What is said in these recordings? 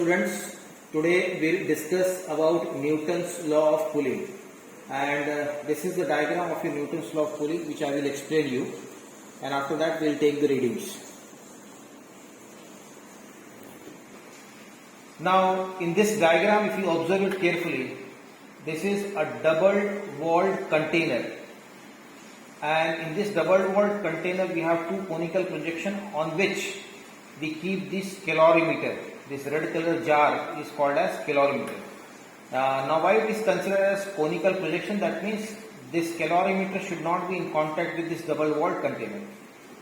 students, today we'll discuss about Newton's law of cooling, and this is the diagram of a Newton's law of cooling which I will explain you, and after that we'll take the readings. Now in this diagram, if you observe it carefully, this is a double walled container, and in this double walled container we have two conical projection on which we keep this calorimeter. This red color jar is called as calorimeter. Now why it is considered as conical projection? That means this calorimeter should not be in contact with this double walled container.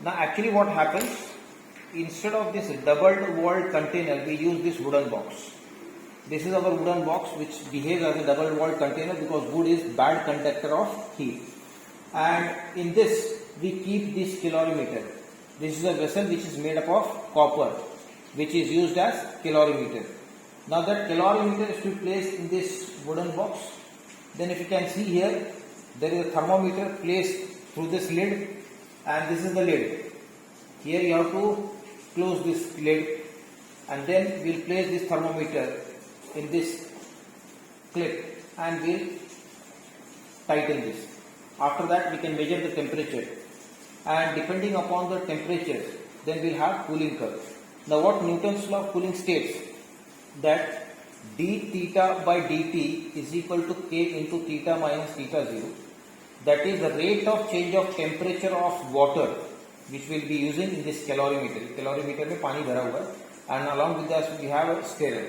Now actually what happens, instead of this double walled container we use this wooden box. This is our wooden box which behaves as a double walled container because wood is bad conductor of heat. And in this we keep this calorimeter. This is a vessel which is made up of copper, which is used as calorimeter. Now that calorimeter is to be placed in this wooden box. Then if you can see here, there is a thermometer placed through this lid, and this is the lid. Here you have to close this lid, and then we will place this thermometer in this clip and we will tighten this. After that we can measure the temperature, and depending upon the temperature then we will have cooling curve. Now what Newton's law of cooling states, that d theta by dt is equal to k into theta minus theta 0. That is the rate of change of temperature of water which we will be using in this calorimeter. Calorimeter में पानी भरा हुआ है, and along with that we have a stirrer.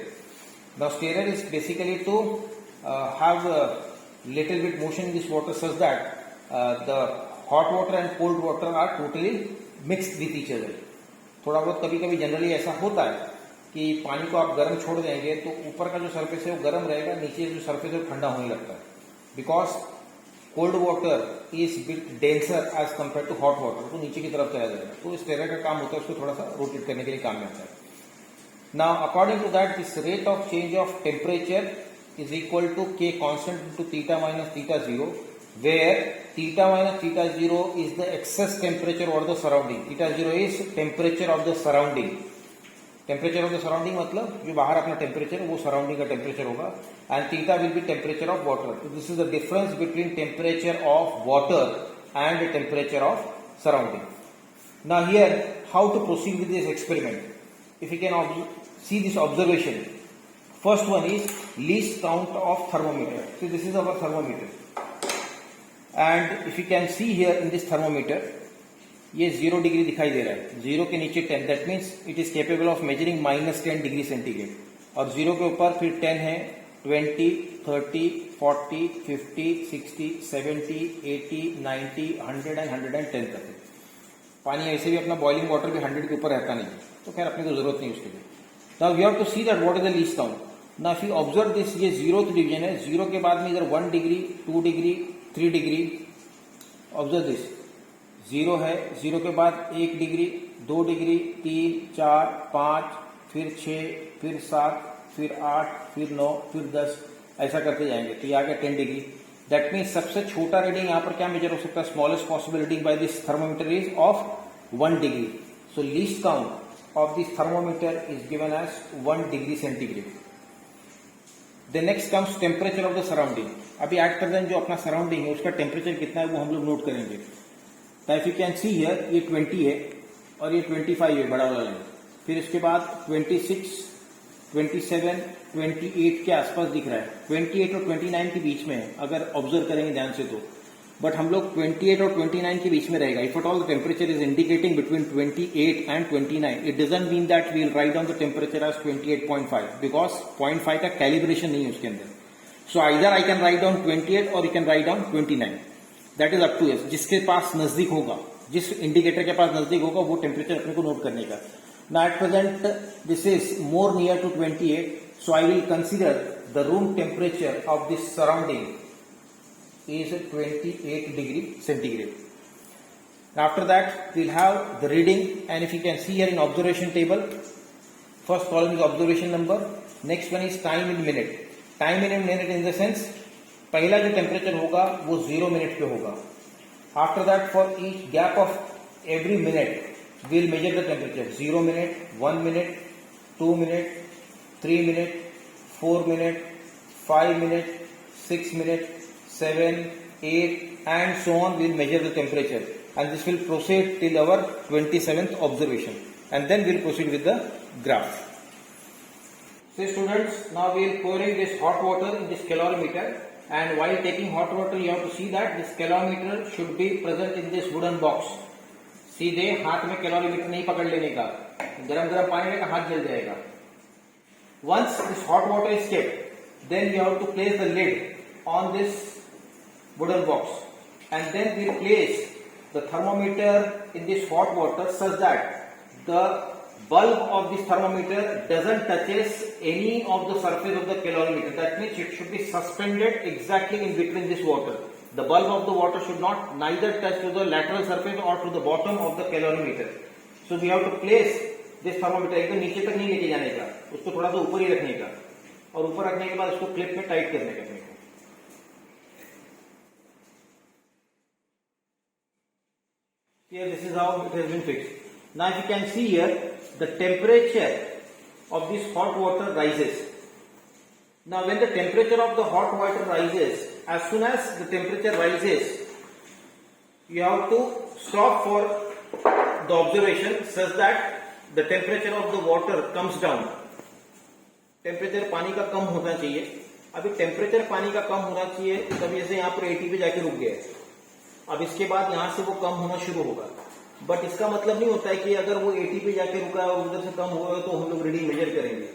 Now stirrer is basically to have a little bit motion in this water such that the hot water and cold water are totally mixed with each other. थोड़ा बहुत कभी कभी generally ऐसा होता है कि पानी को आप गर्म छोड़ देंगे तो ऊपर का जो सरफेस है वो गर्म रहेगा, नीचे जो सरफेस है वो ठंडा होने लगता है, because cold water is bit denser as compare to hot water, तो नीचे की तरफ चला जाएगा. तो इस तरह का काम होता है, उसको थोड़ा सा रोटेट करने के लिए काम में आता है. Now according to that this rate of change of temperature is equal to k constant into theta minus theta 0, where theta minus theta 0 is the excess temperature over the surrounding. Theta 0 is temperature of the surrounding. Temperature of the surrounding मतलब जो बाहर अपना temperature है वो surrounding का temperature होगा, and theta will be temperature of water. So this is the difference between temperature of water and the temperature of surrounding. Now here how to proceed with this experiment? If you can see this observation. First one is least count of thermometer. So this is our thermometer, and if you can see here in this thermometer, ये 0 degree दिखाई दे रहा है. 0 के नीचे 10, that means it is capable of measuring minus 10 degree centigrade. और 0 के ऊपर फिर 10 है, 20, 30, 40, 50, 60, 70, 80, 90, 100 and 110 तक है. पानी ऐसे भी अपना बॉइलिंग वाटर भी 100 के ऊपर रहता नहीं है, तो खैर अपने को जरूरत नहीं उसके लिए. Now we have to see that what is the least count. Now if you observe this, ये 0th डिवीजन है. 0 के बाद में इधर 1 degree, 2 degree, 3 degree. Observe this, 0 है, 0 के बाद 1 डिग्री, 2 डिग्री, 3, 4, 5, फिर 6, फिर 7, फिर 8, फिर 9, फिर 10, ऐसा करते जाएंगे तो ये आ गया 10 डिग्री. दैट मीन्स सबसे छोटा रीडिंग यहाँ पर क्या मेजर हो सकता है? Smallest possible reading by this thermometer is of 1 degree. So least count of this thermometer is given as 1 degree centigrade. The next comes temperature of the surrounding. अभी at present जो अपना surrounding है उसका temperature कितना है वो हम लोग नोट करेंगे. If you can see here, ये 20 है और ये 25 है, बड़ा वाला लाइन. फिर इसके बाद 26, 27, 28 के आसपास दिख रहा है. 28 और 29 के बीच में है अगर ऑब्जर्व करेंगे ध्यान से तो, बट हम लोग 28 और 29 के बीच में रहेगा. If at all the temperature is indicating between 28 and 29, it doesn't mean that we will write down the temperature as 28.5 because 0.5 का कैलिब्रेशन नहीं है उसके अंदर. So either I can write down 28 और you can write down 29. That is up to us. जिसके पास नजदीक होगा, जिस इंडिकेटर के पास नजदीक होगा वो टेम्परेचर अपने को नोट करने का. Now at present this is more near to 28, so I will consider the room temperature of this surrounding is 28 degree centigrade. After that we'll have the reading, and if you can see here in observation table, first column is observation number, next one is time in minute. Time in minute in the sense पहला जो temperature होगा वो 0 minute पे होगा. After that for each gap of every minute we'll measure the temperature. 0 minute, 1 minute, 2 minute, 3 minutes, 4 minutes, 5 minutes, 6 minutes, 7, 8 and so on. We will measure the temperature and this will proceed till our 27th observation and then we will proceed with the graph. So students, now we will pouring this hot water in this calorimeter, and while taking hot water you have to see that this calorimeter should be present in this wooden box. सीधे हाथ में calorimeter नहीं पकड़ लेने का, गरम गरम पानी में हाथ जल जाएगा. Once this hot water is kept, then you have to place the lid on this wooden box and then we place the thermometer in this hot water such that the bulb of this thermometer doesn't touches any of the surface of the calorimeter. That means it should be suspended exactly in between this water. The bulb of the water should not neither touch to the lateral surface or to the bottom of the calorimeter. So we have to place this thermometer एकदम नीचे तक नहीं लेके जाने का, उसको थोड़ा सा ऊपर ही रखने का और ऊपर रखने के बाद उसको क्लिप में टाइट करने का. Here this is how it has been fixed. Now if you can see here, the temperature of this hot water rises. Now when the temperature of the hot water rises, as soon as the temperature rises, you have to stop for the observation such that the temperature of the water comes down. Temperature पानी का कम होना चाहिए. अभी temperature पानी का कम होना चाहिए तभी जैसे यहाँ पर 80 पे जाके रुक गया है. अब इसके बाद यहां से वो कम होना शुरू होगा, बट इसका मतलब नहीं होता है कि अगर वो 80 पे जाके रुका है और उधर से कम हुआ है तो हम लोग रीडिंग मेजर करेंगे.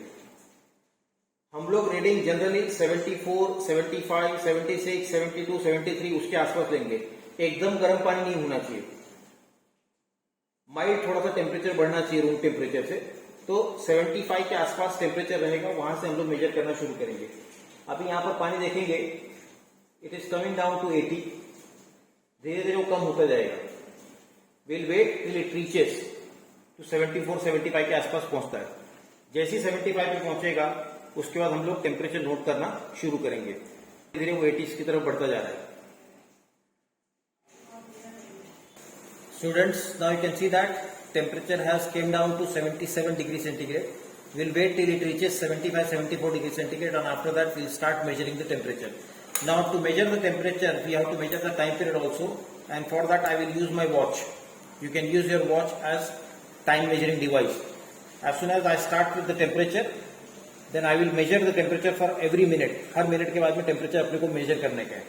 हम लोग रीडिंग जनरली 74, 75, 76, 72, 73 उसके आसपास लेंगे. एकदम गर्म पानी नहीं होना चाहिए. माइल्ड थोड़ा सा टेम्परेचर बढ़ना चाहिए रूम टेम्परेचर से, तो 75 के आसपास टेम्परेचर रहेगा, वहां से हम लोग मेजर करना शुरू करेंगे. अभी यहाँ पर पानी देखेंगे, it is coming down to 80. धीरे धीरे वो कम होता जाएगा. Will wait till it reaches to 74, 75 के आसपास पहुंचता है. जैसे ही 75 पे पहुंचेगा उसके बाद हम लोग टेम्परेचर नोट करना शुरू करेंगे. धीरे धीरे वो 80 की तरफ बढ़ता जा रहा है. Students, now you can see that temperature has came down to 77 degrees centigrade. We'll wait till it reaches 75, 74 degrees centigrade and after that we'll start measuring the temperature. Now to measure the temperature, we have to measure the time period also, and for that I will use my watch. You can use your watch as time measuring device. As soon as I start with the temperature, then I will measure the temperature for every minute. Her minute के बाद में temperature अपने को measure करने का है.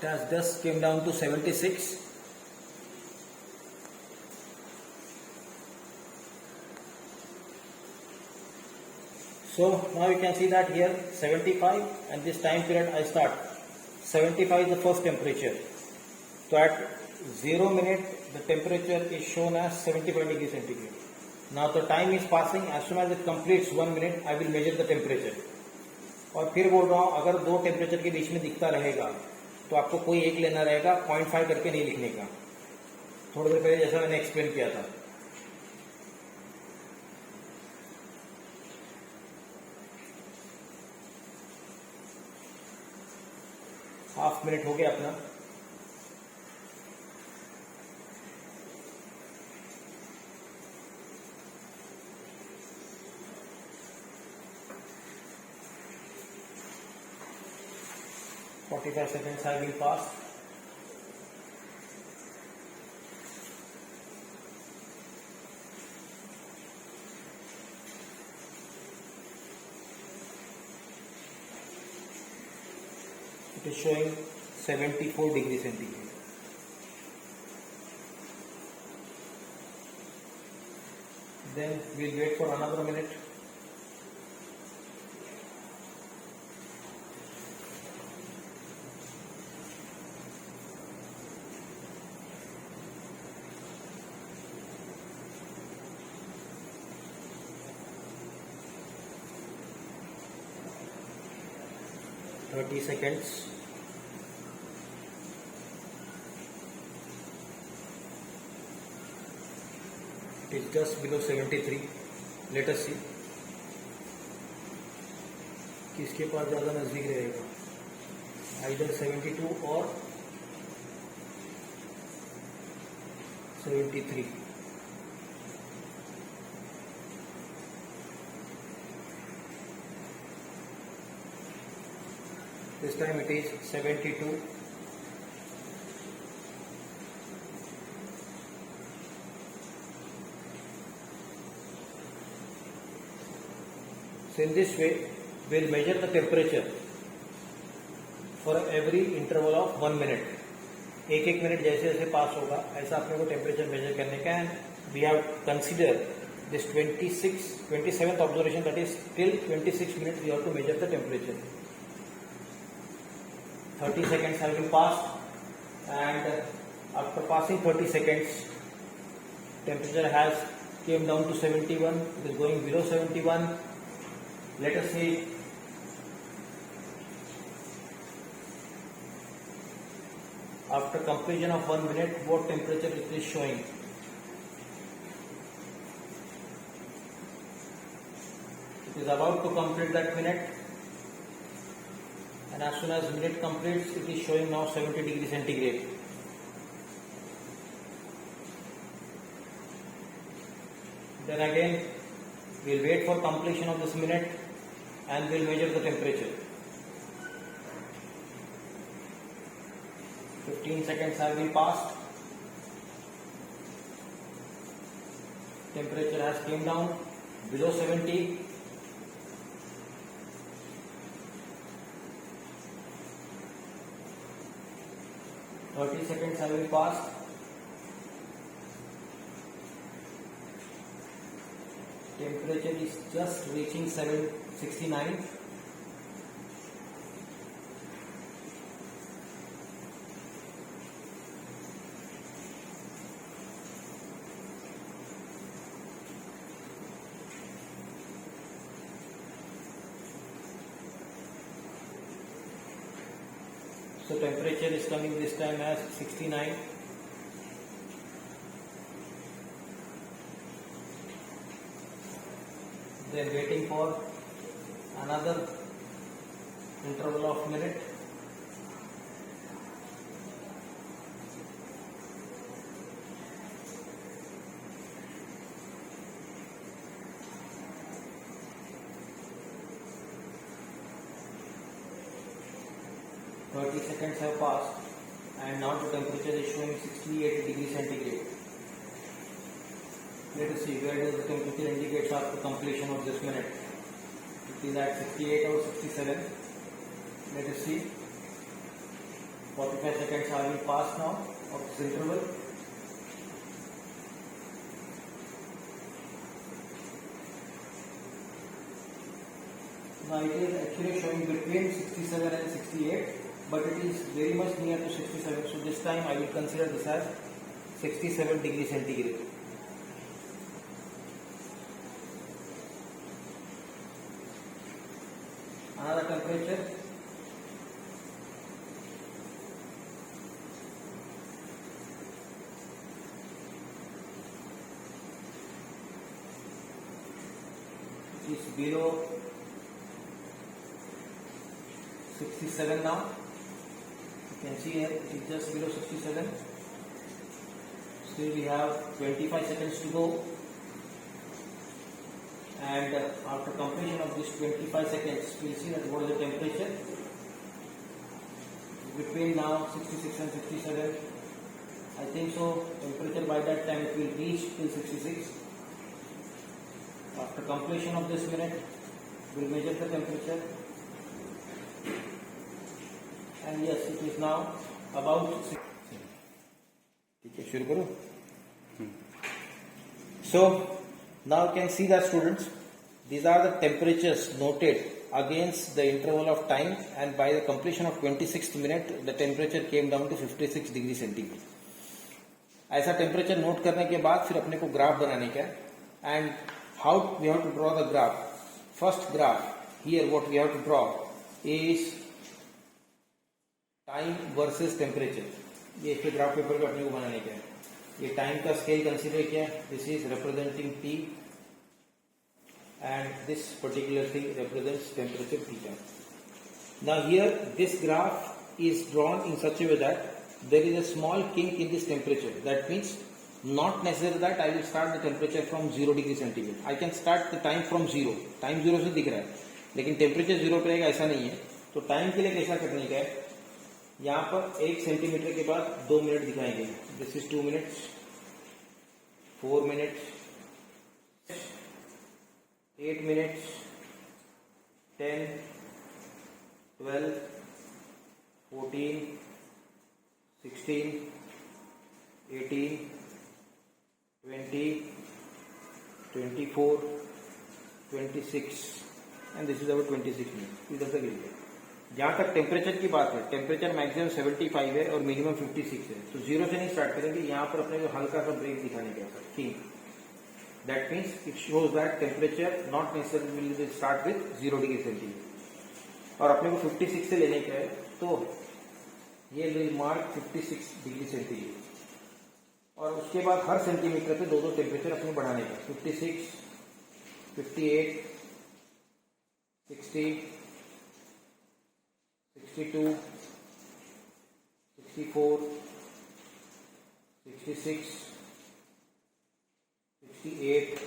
It has just came down to 76. So now you can see that here 75 and this time period I start. 75 is the first temperature. So at 0 minute the temperature is shown as 75 degrees centigrade. Now the time is passing. As soon as it completes 1 minute I will measure the temperature. और फिर बोल रहा हूँ अगर दो temperature के बीच में दिखता रहेगा तो आपको कोई एक लेना रहेगा, 0.5 करके नहीं लिखने का. थोड़ी देर पहले जैसा मैंने एक्सप्लेन किया था. हाफ मिनट हो गया अपना. Forty-five seconds have been passed. It is showing 74 degrees centigrade. Then we'll wait for another minute. Thirty seconds. It is just below 73. Let us see. किसके पास ज़्यादा नज़दीक रहेगा? Either 72 or 73. This time it is 72. So in this way, we will measure the temperature for every interval of 1 minute. एक minute जैसे जैसे पास होगा ऐसा अपने को टेम्परेचर मेजर करने का. And we have consider this 27th observation, that is till 26 minutes we have to measure the temperature. 30 seconds have been passed, and after passing 30 seconds, temperature has came down to 71. It is going below 71. Let us say after completion of 1 minute, what temperature it is showing. It is about to complete that minute, and as soon as minute completes, it is showing now 70 degrees centigrade. Then again, we will wait for completion of this minute and we will measure the temperature. 15 seconds have been passed. Temperature has came down below 70. Thirty seconds have been passed. Temperature is just reaching 769. So temperature is coming this time as 69. Then waiting for another interval of minute. Seconds have passed, and now the temperature is showing 68 degrees centigrade. Let us see where does the temperature indicates after completion of this minute. It is at 68 or 67. Let us see. 45 seconds have been passed now of this interval. Now it is actually showing between 67 and 68. But it is very much near to 67, so this time I will consider this as 67 degrees centigrade. Another temperature. It is below 67 now. You can see here it is just below 67. Still we have 25 seconds to go, and after completion of this 25 seconds we will see that what is the temperature between now 66 and 67. I think so temperature by that time it will reach till 66. After completion of this minute we will measure the temperature. And yes, it is now about 6. So now you can see that, students, these are the temperatures noted against the interval of time, and by the completion of 26th minute the temperature came down to 56 degrees centigrade. ऐसा temperature note करने के बाद फिर अपने को graph बनाने का है. And how we have to draw the graph. First graph here what we have to draw is time versus temperature. ये इसके ग्राफ पेपर पे अपने को बनाने का है. ये टाइम का स्केल कंसीडर किया. This is representing T and this particular thing represents temperature theta. Now here this graph is drawn in such a way that there is a small kink in this temperature. That means Not necessary that I will start the temperature from 0 degree centigrade. I can start the time from 0. Time 0 से दिख रहा है, लेकिन temperature 0 पे रहेगा ऐसा नहीं है. तो टाइम के लिए कैसा करने का है, यहाँ पर 1 सेंटीमीटर के बाद 2 मिनट दिखाएंगे. This is 2 minutes, 4 minutes, 8 minutes, 10, 12, 14, 16, 18, 20, 24, 26 and this is our 26 minute. इधर तक गिर. जहां तक टेम्परेचर की बात है, टेम्परेचर मैक्सिमम 75 है और मिनिमम 56 है. तो 0 से नहीं स्टार्ट करेंगे, यहाँ पर अपने को हल्का सा ब्रेक दिखाने का है. ठीक, that means it shows that temperature not necessary will start with 0 degree centigrade और अपने को 56 से लेने का है. तो ये विल मार्क 56 डिग्री सेंटीग्रेड और उसके बाद हर सेंटीमीटर पे 2 टेम्परेचर अपने बढ़ाने का. 56, 58, 60, 62, 64, 66, 68,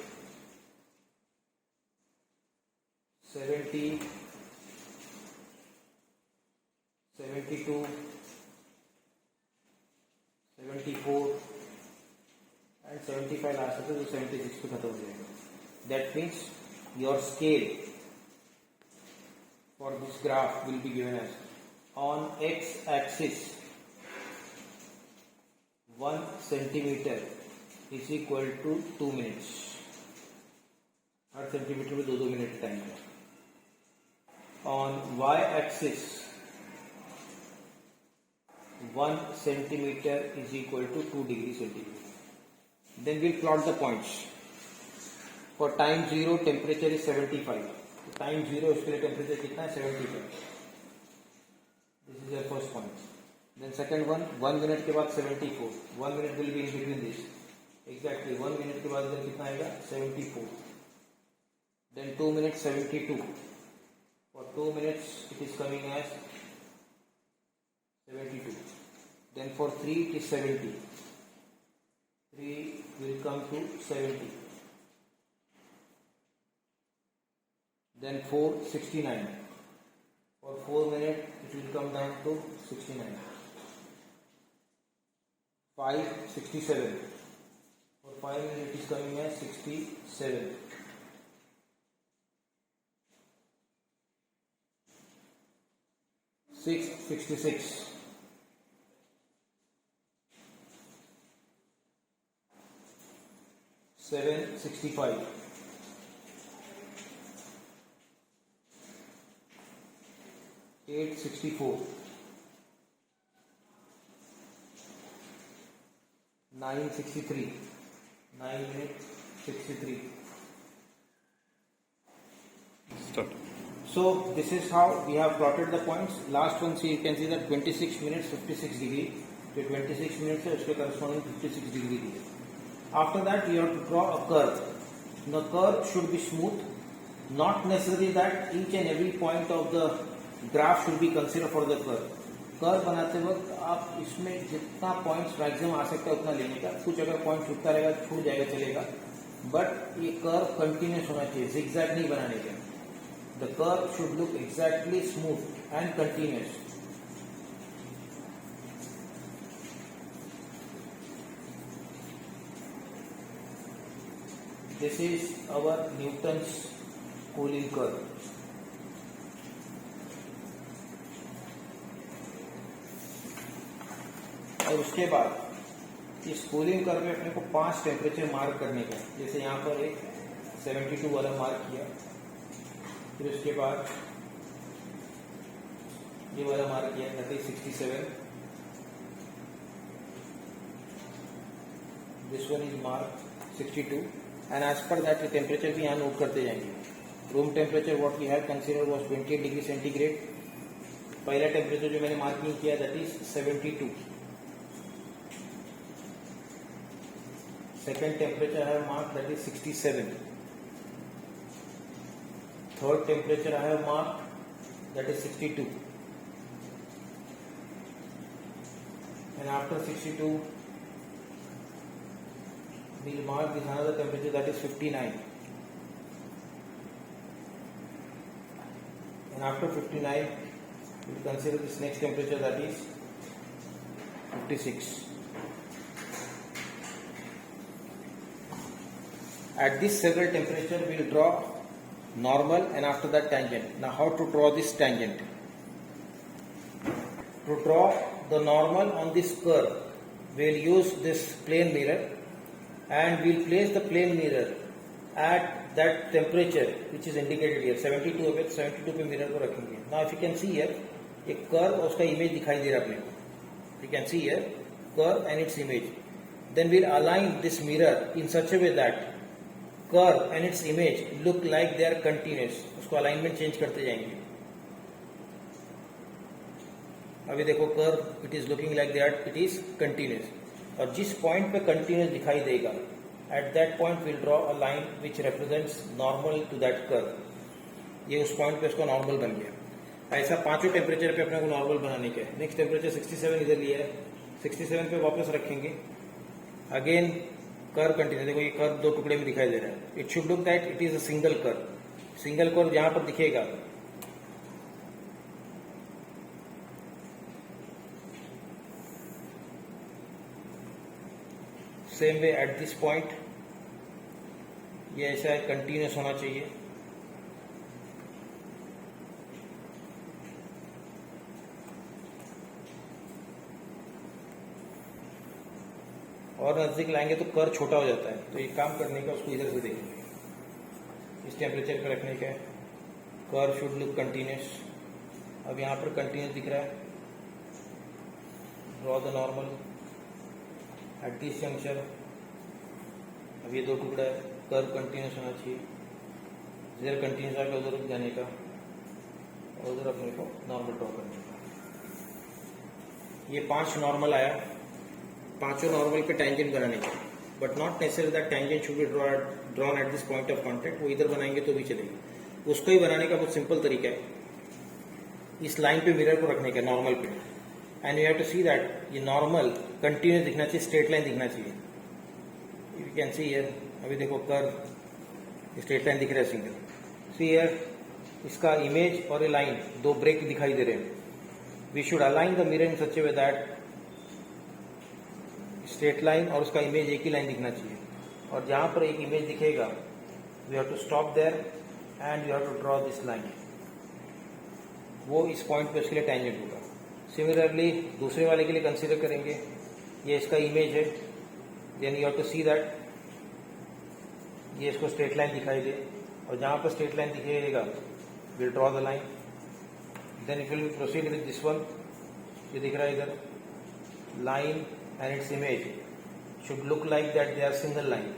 70, 72, 74 एंड 75 लास्ट है तो 76 पे खत्म हो जाएगा. That means your scale for this graph will be given as on x axis 1 centimeter is equal to 2 minutes. Her centimetre में 2 मिनट टाइम है. On y axis 1 centimeter is equal to 2 degree centigrade. Then we'll plot the points. For time 0 temperature is 75. Time 0 उसके लिए temperature कितना है, 75. This is your first point. Then second one, 1 minute के बाद 74. 1 minute will be in between this. Exactly 1 minute के बाद इधर कितना आएगा, 74. Then 2 minute 72. For 2 minutes it is coming as 72. Then for 3 it is 70. 3 will come to 70. Then 4, 69. For 4 minutes, it will come down to 69. 5, 67. For 5 minutes, it is coming as 67. 6, 66. 7, 65. 8, 64. 9, 63. 9 minutes 63. Start. So this is how we have plotted the points. Last one, see, you can see that 26 minutes 56 degree. जो 26 minutes है उसके corresponding 56 degree दी है. After that we have to draw a curve. The curve should be smooth. Not necessary that each and every point of the graph should be consider for the curve. Curve बनाते वक्त आप इसमें जितना points maximum आ सकता है उतना लेने का. कुछ अगर पॉइंट छूटता रहेगा छूट जाएगा चलेगा, बट ये कर्व कंटिन्यूस होना चाहिए, जिगजैग नहीं बनाने का. The curve should look exactly smooth and continuous. This is our Newton's cooling curve. और उसके बाद इस कूलिंग कर्व में अपने को 5 टेम्परेचर मार्क करने का. जैसे यहाँ पर एक 72 वाला मार्क किया, फिर उसके बाद ये वाला मार्क किया, that is 67. This one is mark 62 and as पर दैट टेम्परेचर भी यहाँ नोट करते जाएंगे. Room temperature what we have consider was 28 degree centigrade. पहला टेम्परेचर जो मैंने मार्क नहीं किया that is 72. Second temperature I have marked that is 67. Third temperature I have marked that is 62. And after 62 we'll mark this another temperature, that is 59, and after 59 we'll consider this next temperature, that is 56. At this several temperature we'll draw normal and after that tangent. Now how to draw this tangent? To draw the normal on this curve, we'll use this plane mirror and we'll place the plane mirror at that temperature which is indicated here 72 पे 72 पे mirror को रखेंगे. Now if you can see here, एक curve और उसका image दिखाई दे रहा है अपने को. You can see here curve and its image. Then we'll align this mirror in such a way that curve and its image look like they are continuous. उसको alignment change करते जाएंगे. अभी देखो curve it is looking like that it is continuous. और जिस point पे continuous दिखाई देगा, at that point we'll draw a line which represents normal to that curve. ये उस point पे उसका normal बन गया. ऐसा पांचों टेम्परेचर पे अपने को नॉर्मल बनाने के. नेक्स्ट टेम्परेचर 67 इधर लिया है, 67 पे वापस रखेंगे. Again curve continue. देखो ये कर्व दो टुकड़े में दिखाई दे रहा है. It should look that it is a single curve. Single curve यहां पर दिखेगा. Same way at this point ये ऐसा कंटिन्यूस होना चाहिए. और नजदीक लाएंगे तो कर्व छोटा हो जाता है. तो ये काम करने का उसको इधर से देखेंगे. इस टेम्परेचर पे रखने का है. Curve should look continuous. अब यहाँ पर कंटिन्यूस दिख रहा है. Draw the normal at this junction. अब ये दो टुकड़ा है. कर्व कंटिन्यूस होना चाहिए. इधर कंटिन्यूस आकर उधर रुक जाने का और उधर अपने को नॉर्मल ड्रॉ करने का. ये 5 नॉर्मल आया. पांचों नॉर्मल पे टेंजेंट बनाने के. But not necessary that tangent should be drawn at this point of contact. वो इधर बनाएंगे तो भी चलेगी. उसको ही बनाने का बहुत सिंपल तरीका है. इस लाइन पे मिरर को रखने का नॉर्मल पे. And you have to see that ये नॉर्मल कंटिन्यूस दिखना चाहिए, स्ट्रेट लाइन दिखना चाहिए. You can see here. अभी देखो कर्व स्ट्रेट लाइन दिख रहा है सिंगल. सी हियर इसका इमेज और ये लाइन दो ब्रेक दिखाई दे रहे हैं. We should align the mirror in such a way that straight line और उसका इमेज एक ही लाइन दिखना चाहिए. और जहां पर एक इमेज दिखेगा we have to stop there and you have to draw this line. वो इस पॉइंट पे उसके लिए टेंजेंट होगा. सिमिलरली दूसरे वाले के लिए कंसीडर करेंगे. ये इसका इमेज है. Then you have to see that ये इसको स्ट्रेट लाइन दिखाई दे. और जहां पर स्ट्रेट लाइन दिखेगा will draw the line. Then it will proceed with this one. ये दिख रहा है इधर line and its image should look like that they are single line.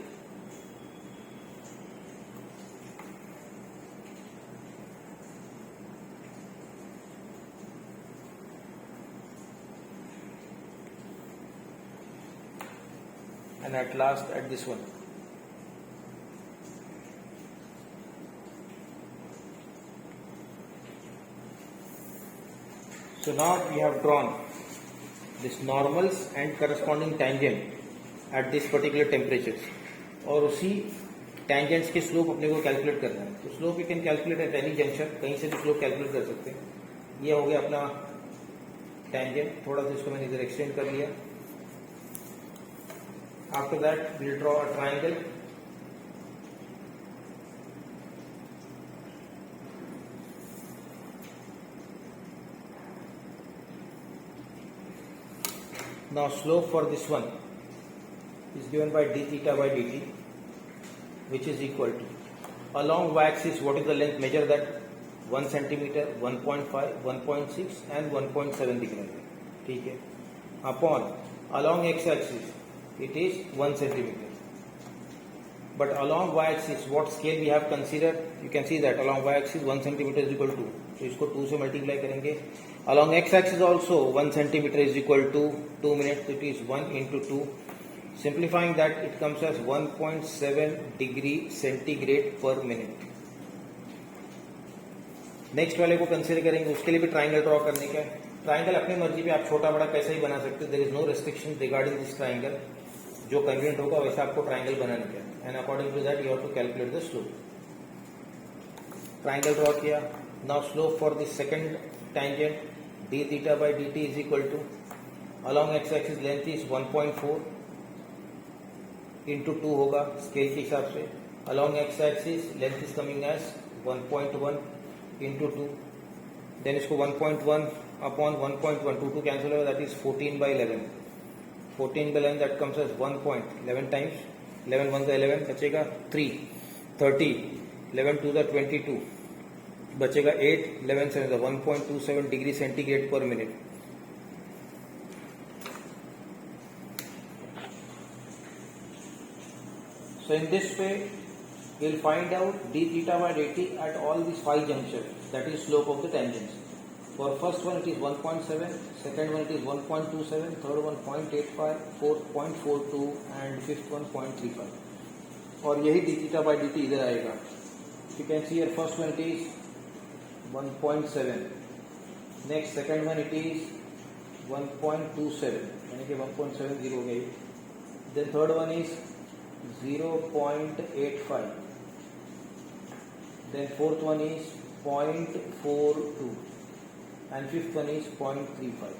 And at last at this one. So now we have drawn this normals and corresponding tangent at this particular temperatures. और उसी tangents के slope अपने को calculate करना है. तो slope you can calculate at any junction. कहीं से भी slope calculate कर सकते हैं. ये हो गया अपना tangent. थोड़ा सा इसको मैंने इधर extend कर लिया. After that we'll draw a triangle. Now slope for this one is given by d theta by dt, which is equal to, along y-axis what is the length, measure that 1 centimeter, 1.5, 1.6 and 1.7 दिख रहे हैं. ठीक है. Upon along x-axis it is 1 centimeter. But along y-axis what scale we have considered? You can see that along y-axis 1 centimeter is equal to. तो इसको 2 से multiply करेंगे. Along x-axis also 1 centimeter is equal to 2 minutes. It is 1 into 2. Simplifying that it comes as 1.7 degree centigrade per minute. Next वाले को consider करेंगे. उसके लिए भी ट्राइंगल ड्रॉ करने का है. ट्राइंगल अपनी मर्जी पे आप छोटा बड़ा कैसे ही बना सकते हो. There is no restriction regarding this triangle. जो कन्वीनियंट होगा वैसा आपको ट्राइंगल बनाने का, and according to that you have to calculate the slope. Triangle draw किया. Now slope for the second tangent d theta by dt is equal to, along x axis length is 1.4 into 2 होगा scale के हिसाब से. along x axis length is coming as 1.1 into 2, then इसको 1.1 upon 1.1, 2 cancel होगा, that is 14 by 11. 14 by 11 that comes as 1.11 times 11 1 का 11 बचेगा 3 30, 11 2 का 22 बचेगा 8, 11 7 का 1.27 डिग्री सेंटीग्रेड पर minute. So in this way we'll find out d theta by dt at all these 5 junctures, that is slope of the tangents. For first one it is 1.7, second one it is 1.27, third one 0.85, fourth 0.42 and fifth one 0.35. और यही d theta by dt इधर आएगा. You can see here first one it is 1.7, next second one it is 1.27 यानी कि 1.70 हो गई. Then third one is 0.85, then fourth one is 0.42 and fifth one is 0.35.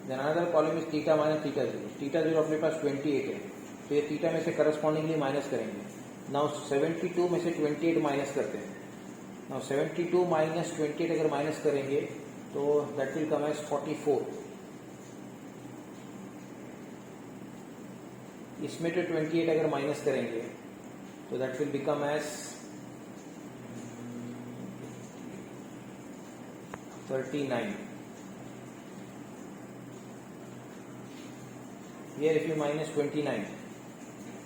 Then another column is theta minus theta 0. theta 0 अपने पास 28 है, तो ये theta में से करस्पॉन्डिंगली माइनस करेंगे. नाउ 72 में से 28 माइनस करते हैं. नाउ 72 माइनस 28 अगर माइनस करेंगे तो दैट विल कम एज 44. इसमें तो 28 अगर माइनस करेंगे तो that will become as 39. Here if you minus 29,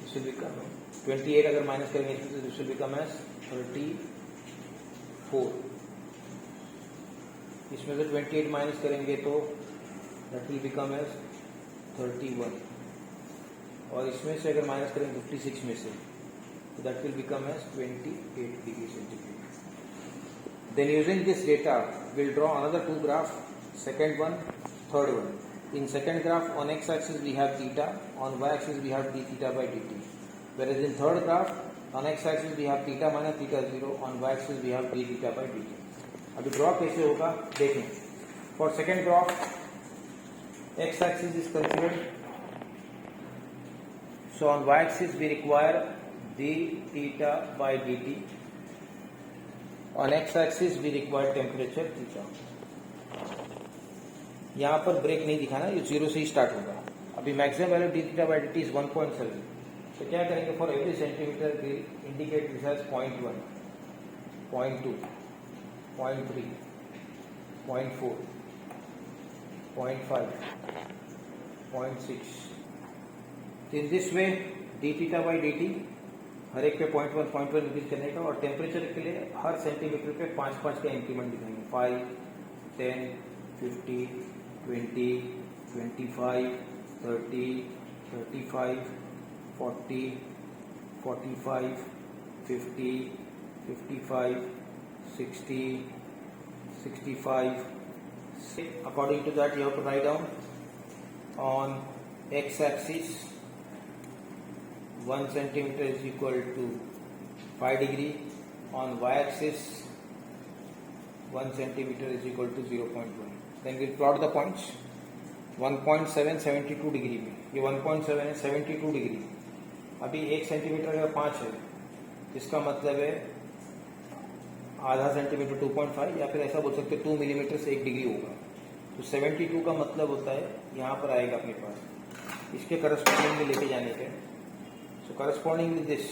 this will become 28 अगर माइनस करेंगे तो this will become as 34. इसमें से 28 माइनस करेंगे तो that will become as 31. और इसमें से अगर माइनस करेंगे 56 में से तो that will become as 28 degree centigrade. Then using this data, we'll draw another two graphs, second one, third one. In second graph, on x-axis we have theta, on y-axis we have d theta by dt. Whereas in third graph, on x-axis we have theta minus theta 0, on y-axis we have d theta by dt. अभी draw कैसे होगा देखें. For second graph, x-axis is considered. So on y-axis we require d theta by dt. On x-axis we require temperature theta. यहाँ पर break नहीं दिखाना, ये 0 से ही स्टार्ट होगा. अभी maximum value d theta by dt is 1.7. तो क्या करेंगे, for every centimetre we indicate this as 0.1, 0.2, 0.3, 0.4, 0.5, 0.6. In this way d theta by dt हर एक पे 0.1 इंक्रीज करने का, और टेम्परेचर के लिए हर सेंटीमीटर पे 5 का इंक्रीमेंट दिखाएंगे. 5, 10, 50, 20, 25, 30, 35, 40, 45, 50, 55, 60, 65. According to that you have to write down on x-axis 1 centimeter is equal to 5 degree, on y-axis 1 centimeter is equal to 0.1. Then we'll plot the points. 1.7 72 degree में, ये 1.7 है 72 डिग्री. अभी 1 centimetre अगर 5 है, इसका मतलब है आधा सेंटीमीटर 2.5, या फिर ऐसा बोल सकते हैं 2 मिलीमीटर से 1 डिग्री होगा. तो 72 का मतलब होता है यहाँ पर आएगा अपने पास, इसके करस्पॉन्डिंग में लेके जाने के. सो करस्पॉन्डिंग विद दिस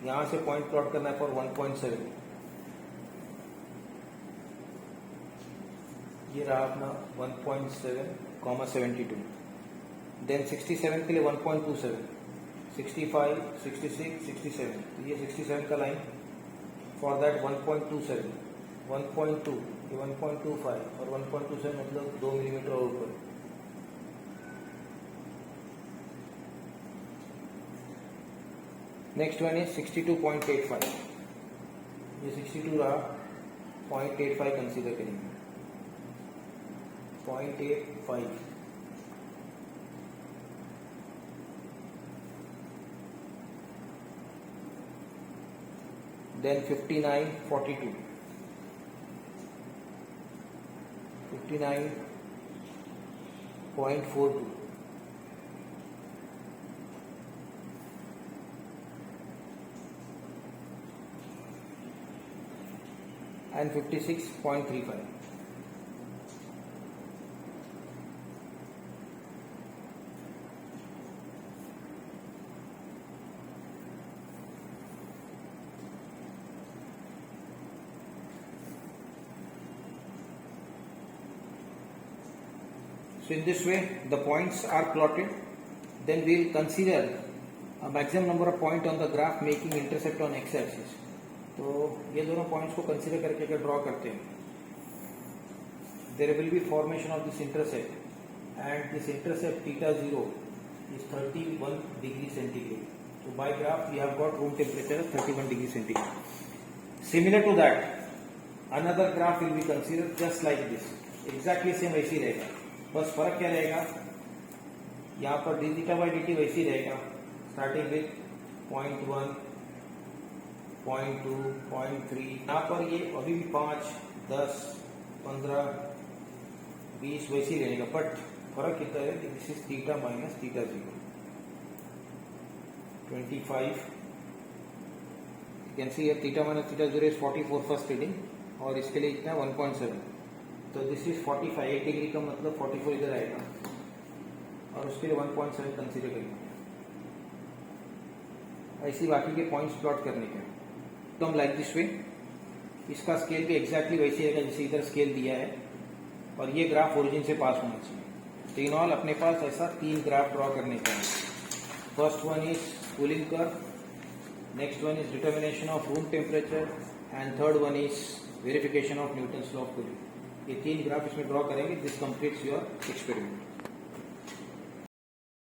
यहाँ से पॉइंट प्लॉट करना है फॉर 1.7. ये रहा अपना 1.7, 72. देन 67 के लिए 1.27, 65, 66, 67. तो ये 67 का लाइन. फॉर दैट 1.27, 1.2, ये 1.25 और 1.27 मतलब 2 मिलीमीटर और ऊपर. Next one is 62.85. ये 62 रहा, 0.85 कंसीडर करेंगे. 0.85 then 59, 42, 59.42, and 56.35. So in this way the points are plotted. Then we will consider a maximum number of points on the graph making intercept on x-axis. तो ये दोनों points को consider करके अगर draw करते हैं, there will be formation of this intercept, and this intercept theta 0 is 31 degree centigrade. So by graph we have got room temperature 31 degree centigrade. Similar to that, another graph will be considered just like this. Exactly same वैसे ही रहेगा, बस फर्क क्या रहेगा, यहाँ पर d theta by dt वैसे ही रहेगा, स्टार्टिंग विथ 0.1, 0.2, 0.3. यहाँ पर ये अभी भी 5, 10, 15, 20 वैसे ही रहेगा, बट फर्क कितना है, this is theta minus theta 0, 25. You can see here theta minus theta 0 is 44 first reading, और इसके लिए इतना 1.7, तो दिस इज 45. 8 डिग्री का मतलब 44 इधर आएगा, और उसके लिए 1.7 कंसीडर करेंगे. ऐसे बाकी के पॉइंट्स प्लॉट करने के तो हम लाइक दिस वे, इसका स्केल भी एग्जैक्टली वैसे रहेगा जैसे इधर स्केल दिया है, और ये ग्राफ ओरिजिन से पास होना चाहिए. तो इन ऑल अपने पास ऐसा 3 ग्राफ ड्रॉ करने का है. First one is cooling curve, next one is determination of room temperature, and third one is verification of Newton's law of cooling. ये 3 ग्राफ इसमें ड्रॉ करेंगे. This completes your experiment.